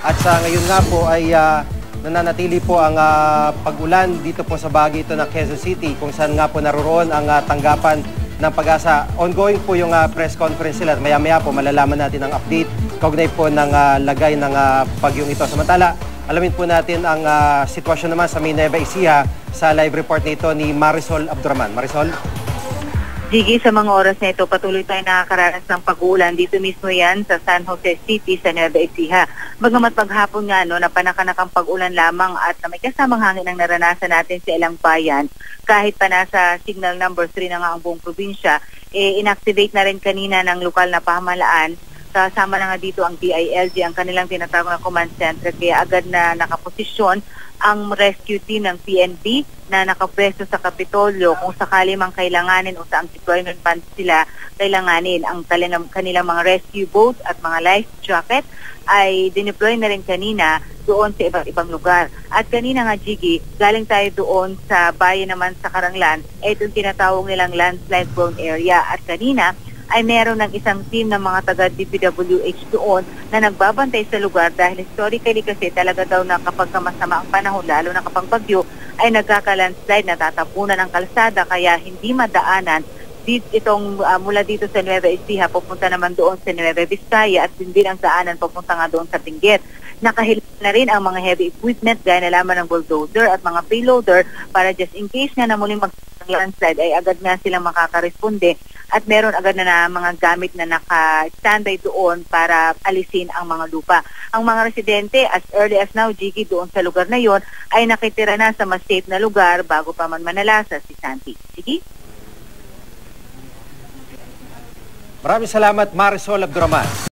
At sa ngayon nga po ay nananatili po ang pag-ulan dito po sa bahagi ito ng Quezon City kung saan nga po naroroon ang tanggapan ng Pag-asa. Ongoing po yung press conference nila. Maya-maya po malalaman natin ang update kaugnay po ng lagay ng bagyong ito. Samantala, alamin po natin ang sitwasyon naman sa Nueva Ecija sa live report nito ni Marisol Abdurrahman. Marisol? Gigi, sa mga oras na ito, patuloy tayo nakakaranas ng pag-uulan. Dito mismo yan sa San Jose City, sa Nueva Ecija. Bagamat maghapon nga, na panakanakang pag-ulan lamang at na may kasamang hangin ang naranasan natin sa ilang bayan, kahit pa nasa signal number 3 na nga ang buong probinsya, inactivate na rin kanina ng lokal na pamahalaan. Kasama na nga dito ang DILG, ang kanilang tinatawag na command center, kaya agad na nakaposisyon ang rescue team ng PNP na nakapwesto sa Kapitolyo kung sakali mang kailanganin o sa ang deployment funds sila kailanganin. Ang kanilang mga rescue boats at mga life jacket ay dineploy na rin kanina doon sa iba't ibang lugar. At kanina nga, Jiggy, galing tayo doon sa bayan naman sa Karanglan, itong tinatawag nilang landslide prone area. At kanina ay meron ng isang team ng mga taga-DPWH doon na nagbabantay sa lugar dahil historically kasi talaga daw na kapag masama ang panahon, lalo na kapag bagyo, ay nagkaka-landslide, natatapunan ng kalsada kaya hindi madaanan itong mula dito sa Nueva Ecija pupunta naman doon sa Nueva Vizcaya at hindi ang daanan papunta nga doon sa Benguet. Nakahilap na rin ang mga heavy equipment gaya na lamang ng bulldozer at mga payloader para just in case nga na muling mag-landslide ay agad nga silang makakaresponde at meron agad na mga gamit na naka-standby doon para alisin ang mga lupa. Ang mga residente as early as now, Jiggy, doon sa lugar na yon ay nakitira na sa mas safe na lugar bago pa man manalasa si Santi. Jiggy? Maraming salamat, Marisol Abdurrahman.